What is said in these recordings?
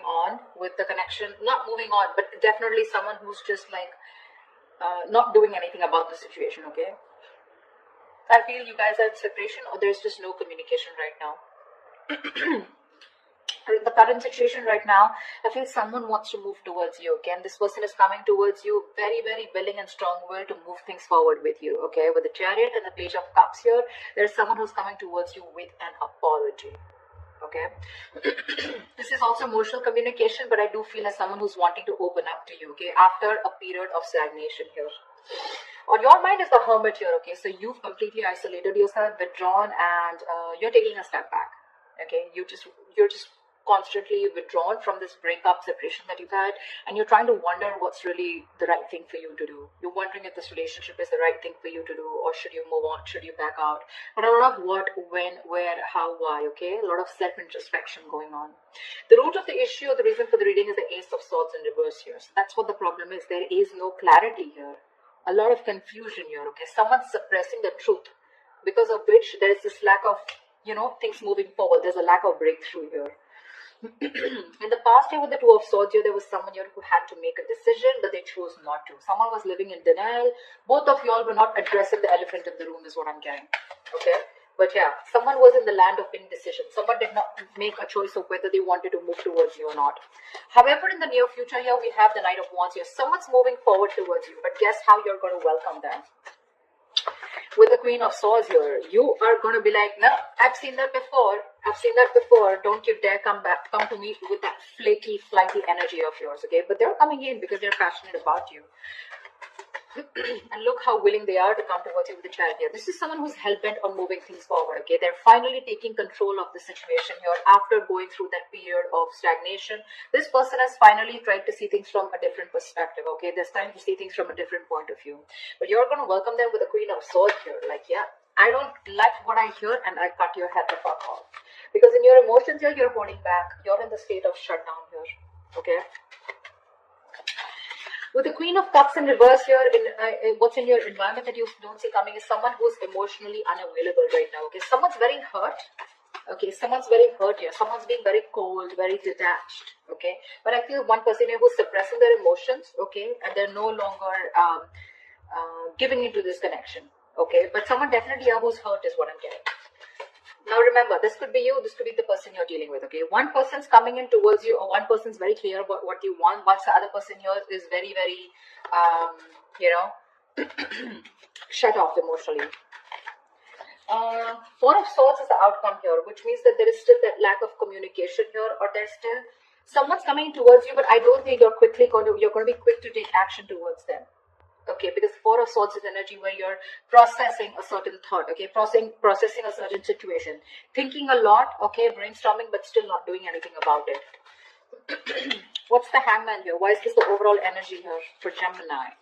on with the connection. Not moving on, but definitely someone who's just like not doing anything about the situation, okay? I feel you guys are in separation or there's just no communication right now. In the current situation right now, I feel someone wants to move towards you, okay? And this person is coming towards you very, very willing and strong will to move things forward with you, okay? With the Chariot and the Page of Cups here, there's someone who's coming towards you with an apology, okay? This is also emotional communication, but I do feel as someone who's wanting to open up to you, okay? After a period of stagnation here. On your mind is the Hermit here, okay? So you've completely isolated yourself, withdrawn, and you're taking a step back, okay? You're just constantly withdrawn from this breakup, separation that you've had, and you're trying to wonder what's really the right thing for you to do. You're wondering if this relationship is the right thing for you to do, or should you move on, should you back out? But a lot of what, when, where, how, why, okay? A lot of self-introspection going on. The root of the issue, the reason for the reading is the Ace of Swords in reverse here. So that's what the problem is. There is no clarity here. A lot of confusion here, okay? Someone's suppressing the truth, because of which there is this lack of, things moving forward. There's a lack of breakthrough here. In the past year with the Two of Swords here, there was someone here who had to make a decision, but they chose not to. Someone was living in denial. Both of y'all were not addressing the elephant in the room is what I'm getting. Okay? But yeah, someone was in the land of indecision. Someone did not make a choice of whether they wanted to move towards you or not. However, in the near future here, we have the Knight of Wands here. Someone's moving forward towards you, but guess how you're going to welcome them? With the Queen of Swords here, you are going to be like, no, I've seen that before. Don't you dare come to me with that flaky, flighty energy of yours, okay? But they're coming in because they're passionate about you. And look how willing they are to come towards you with the Chariot here. This is someone who's hell-bent on moving things forward, okay? They're finally taking control of the situation here after going through that period of stagnation. This person has finally tried to see things from a different perspective, okay? They're starting to see things from a different point of view. But you're going to welcome them with the Queen of Swords here. Like, yeah, I don't like what I hear and I cut your head the fuck off. Because in your emotions here, you're holding back. You're in the state of shutdown here, okay? With the Queen of Cups in reverse here, what's in your environment that you don't see coming is someone who's emotionally unavailable right now, okay? Someone's very hurt, okay? Someone's very hurt here. Someone's being very cold, very detached, okay? But I feel one person here who's suppressing their emotions, okay? And they're no longer giving into this connection, okay? But someone definitely here who's hurt is what I'm getting. Now remember, this could be you, this could be the person you're dealing with, okay? One person's coming in towards you, or one person's very clear about what you want, whilst the other person here is very, very, shut off emotionally. Four of Swords is the outcome here, which means that there is still that lack of communication here, or there's still someone's coming towards you, but I don't think you're going to be quick to take action towards them. Okay, because Four of Swords is energy where you're processing a certain thought, okay, processing a certain situation, thinking a lot, okay, brainstorming, but still not doing anything about it. What's the Hangman here? Why is this the overall energy here for Gemini?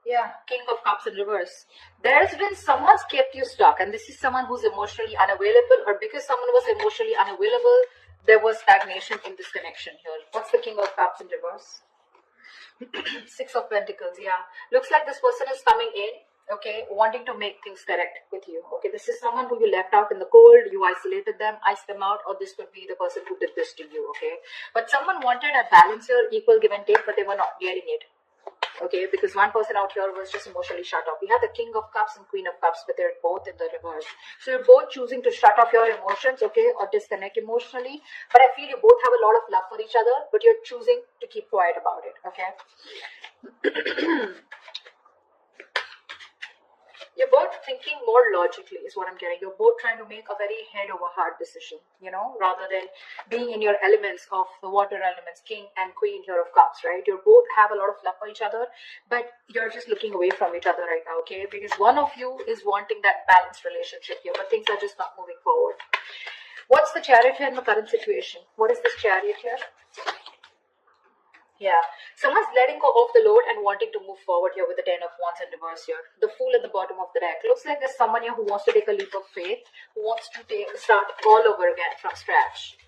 Yeah, King of Cups in reverse. There's been someone's kept you stuck, and this is someone who's emotionally unavailable, or because someone was emotionally unavailable, there was stagnation in this connection here. What's the King of Cups in reverse? Six of Pentacles, yeah. Looks like this person is coming in, okay, wanting to make things correct with you. Okay, this is someone who you left out in the cold, you isolated them, iced them out, or this could be the person who did this to you, okay? But someone wanted a balance here, equal give and take, but they were not getting it. Okay, because one person out here was just emotionally shut off. We have the King of Cups and Queen of Cups, but they're both in the reverse. So you're both choosing to shut off your emotions, okay, or disconnect emotionally. But I feel you both have a lot of love for each other, but you're choosing to keep quiet about it, okay? You're both thinking more logically is what I'm getting. You're both trying to make a very head over heart decision, rather than being in your elements of the water elements, King and Queen here of Cups, right? You both have a lot of love for each other, but you're just looking away from each other right now, okay? Because one of you is wanting that balanced relationship here, but things are just not moving forward. What's the Chariot here in the current situation? What is this Chariot here? Yeah, someone's letting go of the load and wanting to move forward here with the Ten of Wands in reverse here. The Fool at the bottom of the deck. Looks like there's someone here who wants to take a leap of faith, who wants to start all over again from scratch.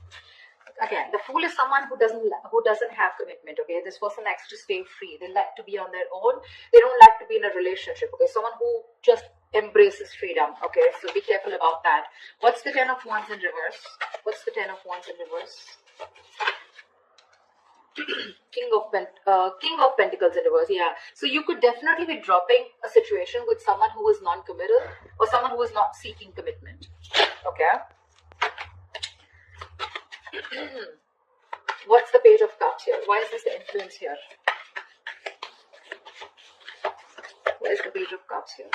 Again, the Fool is someone who doesn't have commitment, okay? This person likes to stay free. They like to be on their own. They don't like to be in a relationship, okay? Someone who just embraces freedom. Okay, so be careful about that. What's the 10 of Wands in reverse? What's the 10 of Wands in reverse? King of Pentacles in reverse. Yeah, so you could definitely be dropping a situation with someone who is non-committal or someone who is not seeking commitment. Okay. What's the Page of Cups here? Why is this the influence here? Where is the Page of Cups here?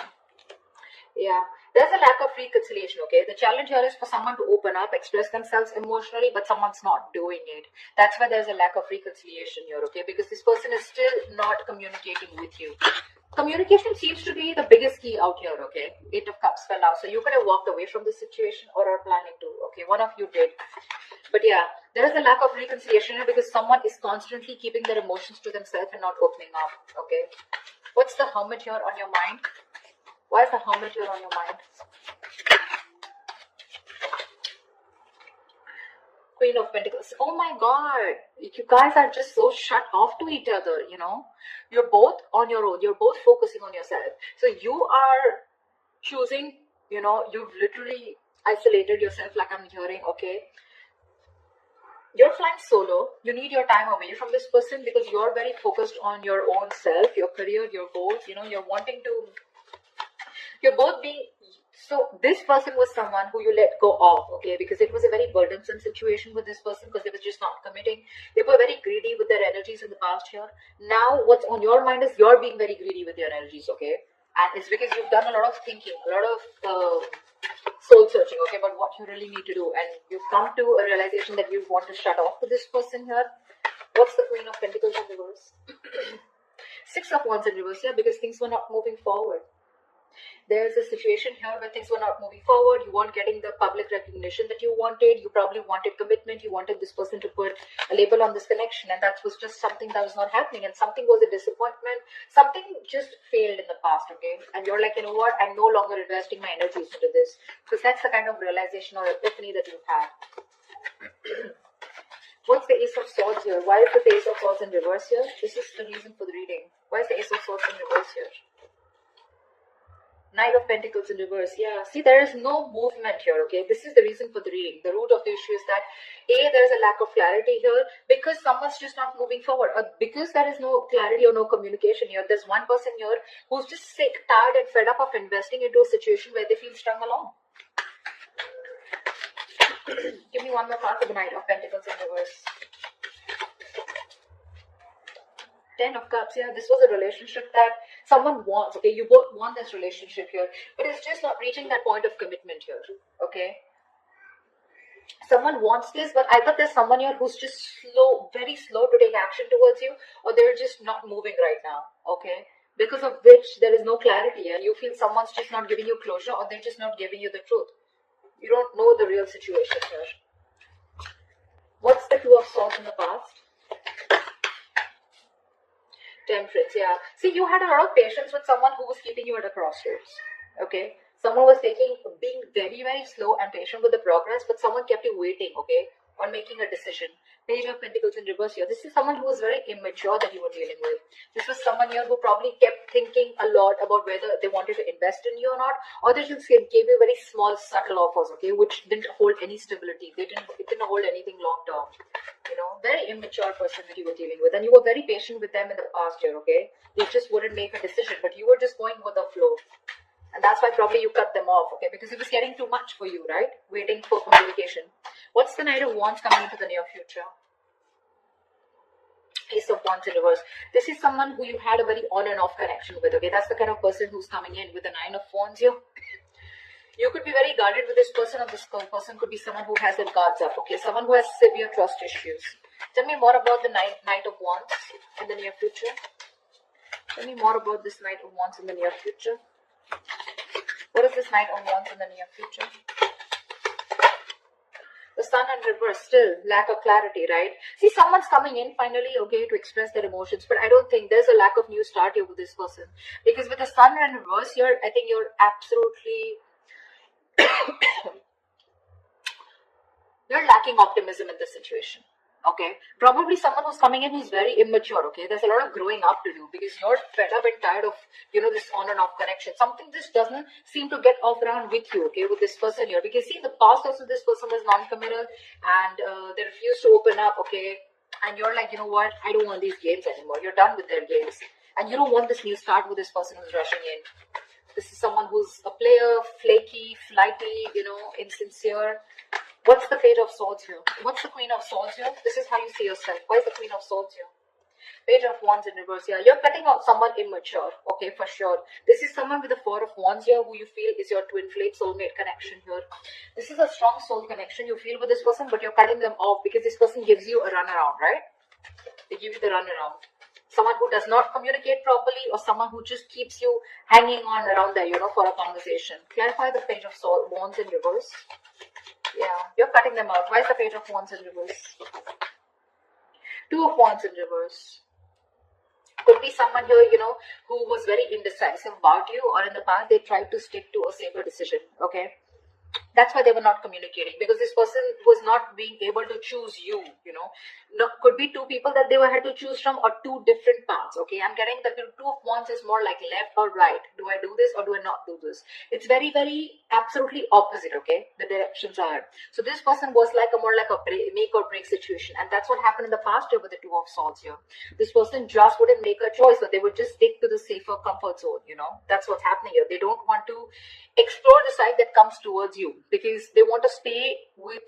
Yeah, there's a lack of reconciliation, okay? The challenge here is for someone to open up, express themselves emotionally, but someone's not doing it. That's why there's a lack of reconciliation here, okay? Because this person is still not communicating with you. Communication seems to be the biggest key out here, okay? 8 of Cups fell out. So you could have walked away from the situation or are planning to, okay? One of you did. But yeah, there is a lack of reconciliation here because someone is constantly keeping their emotions to themselves and not opening up, okay? What's the Hermit here on your mind? Why is the Hermit here on your mind? Queen of Pentacles. Oh my God. You guys are just so shut off to each other, you know. You're both on your own. You're both focusing on yourself. So you are choosing, you know, you've literally isolated yourself like I'm hearing, okay. You're flying solo. You need your time away from this person because you're very focused on your own self, your career, your goals. You know, you're wanting to... You're both being... So this person was someone who you let go of, okay, because it was a very burdensome situation with this person because they were just not committing. They were very greedy with their energies in the past here. Now what's on your mind is you're being very greedy with your energies, okay? And it's because you've done a lot of thinking, a lot of soul searching, okay, about what you really need to do. And you've come to a realization that you want to shut off to this person here. What's the Queen of Pentacles in reverse? 6 of Wands in reverse, yeah, because things were not moving forward. There's a situation here where things were not moving forward. You weren't getting the public recognition that you wanted. You probably wanted commitment. You wanted this person to put a label on this connection, and that was just something that was not happening. And something was a disappointment. Something just failed in the past, okay? And you're like, you know what? I'm no longer investing my energies into this because that's the kind of realization or epiphany that you've had. What's the Ace of Swords here? Why is the Ace of Swords in reverse here? This is the reason for the reading. Why is the Ace of Swords in reverse here? Knight of Pentacles in reverse. Yeah, see, there is no movement here, okay? This is the reason for the reading. The root of the issue is that, A, there is a lack of clarity here because someone's just not moving forward. Or because there is no clarity or no communication here. There's one person here who's just sick, tired and fed up of investing into a situation where they feel strung along. Give me one more card for the Knight of Pentacles in reverse. 10 of Cups, yeah, this was a relationship that someone wants, okay, you both want this relationship here, but it's just not reaching that point of commitment here, okay. Someone wants this, but either there's someone here who's just slow, very slow to take action towards you, or they're just not moving right now, okay, because of which there is no clarity and you feel someone's just not giving you closure or they're just not giving you the truth. You don't know the real situation here. What's the Two of Swords in the past? Temperance, yeah. See, you had a lot of patience with someone who was keeping you at a crossroads, okay? Someone was being very, very slow and patient with the progress, but someone kept you waiting, okay, on making a decision. Page of Pentacles in reverse here. This is someone who was very immature that you were dealing with. This was someone here who probably kept thinking a lot about whether they wanted to invest in you or not, or they just gave you very small, subtle offers, okay, which didn't hold any stability. It didn't hold anything long term. You know, very immature person that you were dealing with, and you were very patient with them in the past year, okay? They just wouldn't make a decision, but you were just going with the flow. And that's why probably you cut them off, okay? Because it was getting too much for you, right? Waiting for communication. What's the Knight of Wands coming into the near future? Ace of Wands in reverse. This is someone who you had a very on and off connection with, okay? That's the kind of person who's coming in with the 9 of Wands here. You could be very guarded with this person, or this person could be someone who has their guards up, okay? Someone who has severe trust issues. Tell me more about the Knight of Wands in the near future. Tell me more about this Knight of Wands in the near future. What is this Knight of Wands in the near future? The Sun in reverse, still lack of clarity, right? See, someone's coming in finally, okay, to express their emotions, but I don't think there's a lack of new start here with this person. Because with the Sun in reverse here, I think you're absolutely... you're lacking optimism in this situation, Okay, probably someone who's coming in who's very immature. Okay, there's a lot of growing up to do because you're fed up and tired of this on and off connection. Something just doesn't seem to get off around with you. Okay, with this person here, because see, in the past also this person was non-committal and they refused to open up. Okay, and you're like, you know what? I don't want these games anymore. You're done with their games, and you don't want this new start with this person who's rushing in. This is someone who's a player, flaky, flighty, insincere. What's the Page of Swords here? What's the Queen of Swords here? This is how you see yourself. Why is the Queen of Swords here? Page of Wands in reverse here. You're cutting out someone immature. Okay, for sure. This is someone with the Four of Wands here who you feel is your twin flame soulmate connection here. This is a strong soul connection you feel with this person, but you're cutting them off because this person gives you a runaround, right? They give you the runaround. Someone who does not communicate properly or someone who just keeps you hanging on around there, for a conversation. Clarify the Page of Wands in reverse. Yeah, you're cutting them out. Why is the Page of Wands in reverse? Two of Wands in reverse. Could be someone here, who was very indecisive about you, or in the past they tried to stick to a safer decision. Okay, that's why they were not communicating, because this person was not being able to choose you. No, could be two people that they had to choose from, or two different paths. Okay, I'm getting that the Two of Wands is more like left or right. Do I do this or do I not do this? It's very, very absolutely opposite. Okay, the directions are. So this person was like more like a make or break situation, and that's what happened in the past year with the Two of Swords here. This person just wouldn't make a choice, but they would just stick to the safer comfort zone. That's what's happening here. They don't want to explore the side that comes towards you because they want to stay with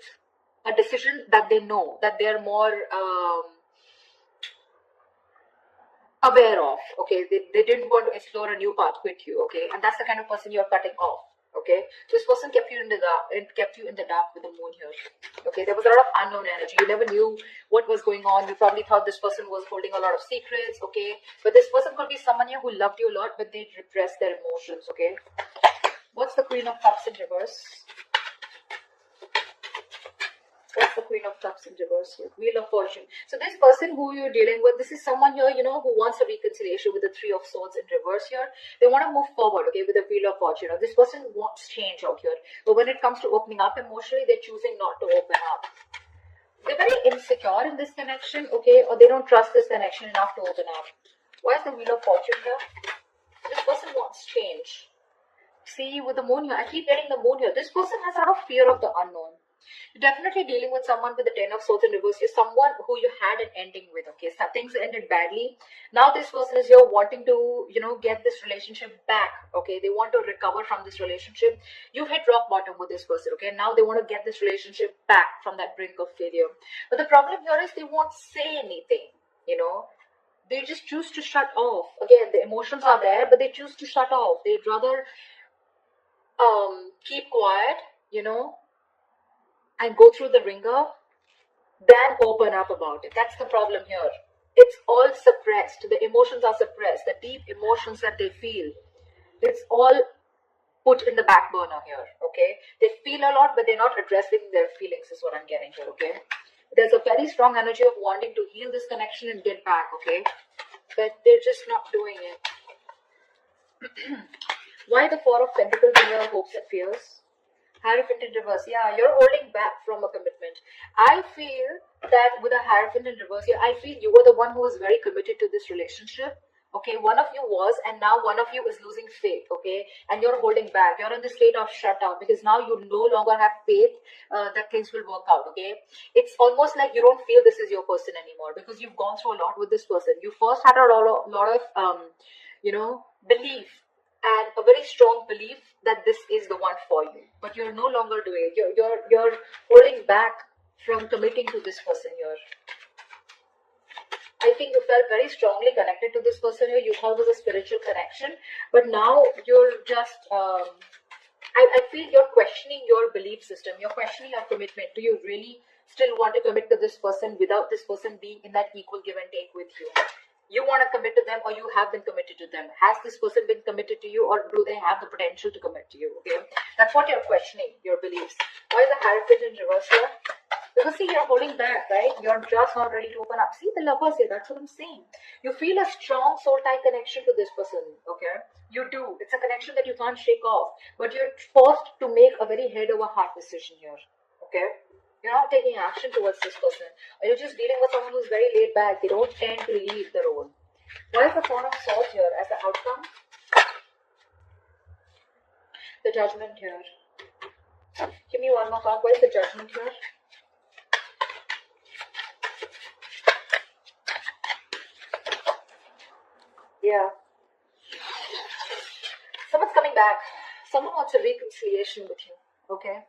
a decision that they know, that they're more aware of. Okay, they didn't want to explore a new path with you. Okay, and that's the kind of person you're cutting off. Okay, so this person kept you in the dark and kept you in the dark with the moon here. Okay, there was a lot of unknown energy. You never knew what was going on. You probably thought this person was holding a lot of secrets. Okay, but this person could be someone here who loved you a lot, but they repressed their emotions. Okay, what's the Queen of Cups in reverse? What's the Queen of Cups in reverse here? Wheel of Fortune. So this person who you're dealing with, this is someone here, who wants a reconciliation with the Three of Swords in reverse here. They want to move forward, okay, with the Wheel of Fortune. This person wants change out here. But when it comes to opening up emotionally, they're choosing not to open up. They're very insecure in this connection, okay, or they don't trust this connection enough to open up. Why is the Wheel of Fortune here? This person wants change. See, with the moon here, I keep getting the moon here. This person has a lot of fear of the unknown. You're definitely dealing with someone with the Ten of Swords in reverse. You're someone who you had an ending with, okay? So things ended badly. Now this person is here wanting to, get this relationship back, okay? They want to recover from this relationship. You've hit rock bottom with this person, okay? Now they want to get this relationship back from that brink of failure. But the problem here is they won't say anything, They just choose to shut off. Again, the emotions are there, but they choose to shut off. They'd rather keep quiet, and go through the ringer than open up about it. That's the problem here. It's all suppressed. The emotions are suppressed. The deep emotions that they feel, it's all put in the back burner here, okay? They feel a lot, but they're not addressing their feelings is what I'm getting here, okay? There's a very strong energy of wanting to heal this connection and get back, okay? But they're just not doing it. Why the Four of Pentacles in your hopes and fears? Hierophant in reverse. Yeah, you're holding back from a commitment. I feel that with a Hierophant in reverse here, I feel you were the one who was very committed to this relationship. Okay, one of you was, and now one of you is losing faith. Okay, and you're holding back. You're in the state of shutdown because now you no longer have faith that things will work out. Okay, it's almost like you don't feel this is your person anymore because you've gone through a lot with this person. You first had a lot of belief. And a very strong belief that this is the one for you, but you're no longer doing it. You're holding back from committing to this person here. I think you felt very strongly connected to this person here. You thought it was a spiritual connection, but now you're just. I feel you're questioning your belief system. You're questioning your commitment. Do you really still want to commit to this person without this person being in that equal give and take with you? You want to commit to them, or you have been committed to them. Has this person been committed to you, or do they have the potential to commit to you? Okay, that's what you're questioning, your beliefs. Why is the Hierophant in reverse here? Because see, you're holding back, right? You're just not ready to open up. See the Lovers here, that's what I'm saying. You feel a strong soul tie connection to this person, okay? You do. It's a connection that you can't shake off, but you're forced to make a very head over heart decision here, okay? You're not taking action towards this person. Or you're just dealing with someone who's very laid back. They don't tend to leave the role. Why is the Four of Swords here as the outcome? The Judgment here. Give me one more card. Why is the Judgment here? Yeah. Someone's coming back. Someone wants a reconciliation with you. Okay.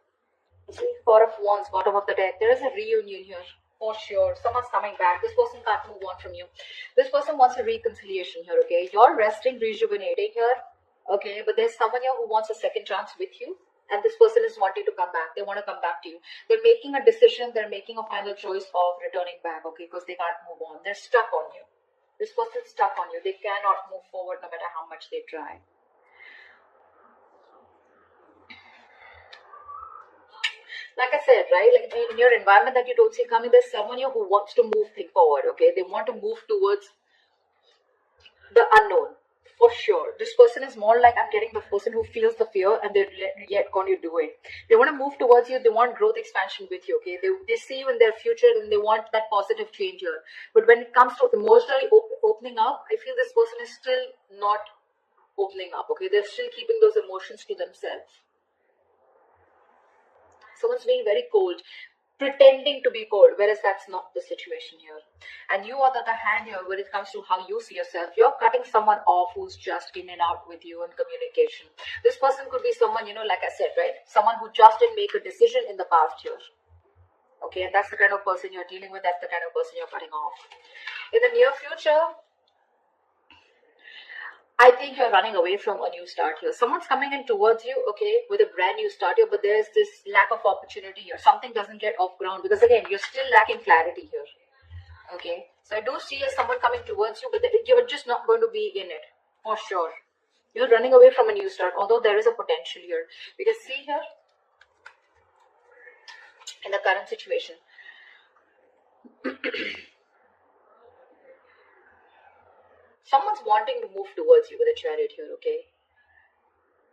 See, Four of Wands, bottom of the deck. There is a reunion here. For sure. Someone's coming back. This person can't move on from you. This person wants a reconciliation here. Okay. You're resting, rejuvenating here. Okay. But there's someone here who wants a second chance with you. And this person is wanting to come back. They want to come back to you. They're making a decision. They're making a final choice of returning back. Okay. Because they can't move on. They're stuck on you. This person's stuck on you. They cannot move forward no matter how much they try. Like I said, right, like in your environment that you don't see coming, there's someone here who wants to move things forward, okay? They want to move towards the unknown, for sure. This person is more like, I'm getting the person who feels the fear and they're yet going to do it. They want to move towards you. They want growth expansion with you, okay? They see you in their future and they want that positive change here. But when it comes to emotionally opening up, I feel this person is still not opening up, okay? They're still keeping those emotions to themselves. Someone's being very cold, pretending to be cold, whereas that's not the situation here. And you, on the other hand, here, when it comes to how you see yourself, you're cutting someone off who's just in and out with you in communication. This person could be someone, you know, like I said, right? Someone who just didn't make a decision in the past here. Okay, and that's the kind of person you're dealing with. That's the kind of person you're cutting off. In the near future, I think you're running away from a new start here. Someone's coming in towards you, okay, with a brand new start here, but there's this lack of opportunity here. Something doesn't get off ground because, again, you're still lacking clarity here, okay? So I do see someone coming towards you, but you're just not going to be in it, for sure. You're running away from a new start, although there is a potential here. Because see here, in the current situation, someone's wanting to move towards you with a Chariot here, okay?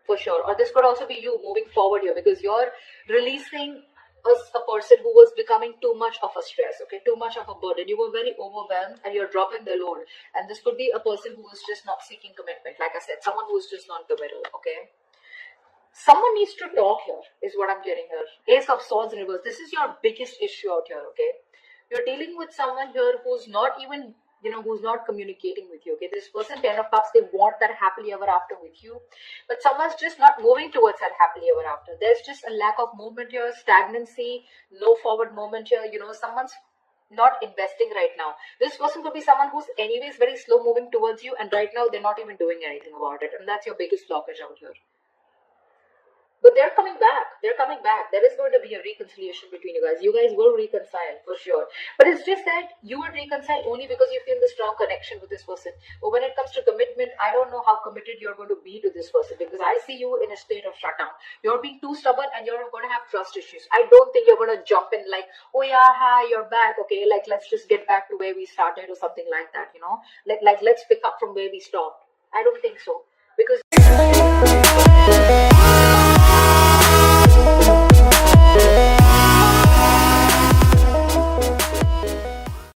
For sure. Or this could also be you moving forward here because you're releasing a person who was becoming too much of a stress, okay? Too much of a burden. You were very overwhelmed and you're dropping the load. And this could be a person who is just not seeking commitment. Like I said, someone who's just non-committal, okay? Someone needs to talk here, is what I'm getting here. Ace of Swords in reverse. This is your biggest issue out here, okay? You're dealing with someone here who's not even, you know, who's not communicating with you, okay? This person, 10 of Cups, they want that happily ever after with you. But someone's just not moving towards that happily ever after. There's just a lack of movement here, stagnancy, no forward movement here. You know, someone's not investing right now. This person could be someone who's anyways very slow moving towards you, and right now they're not even doing anything about it. And that's your biggest blockage out here. But they're coming back. They're coming back. There is going to be a reconciliation between you guys. You guys will reconcile for sure. But it's just that you will reconcile only because you feel the strong connection with this person. But when it comes to commitment, I don't know how committed you're going to be to this person because I see you in a state of shutdown. You're being too stubborn and you're going to have trust issues. I don't think you're going to jump in like, oh yeah, hi, you're back. Okay, like let's just get back to where we started or something like that, you know? Like let's pick up from where we stopped. I don't think so. Because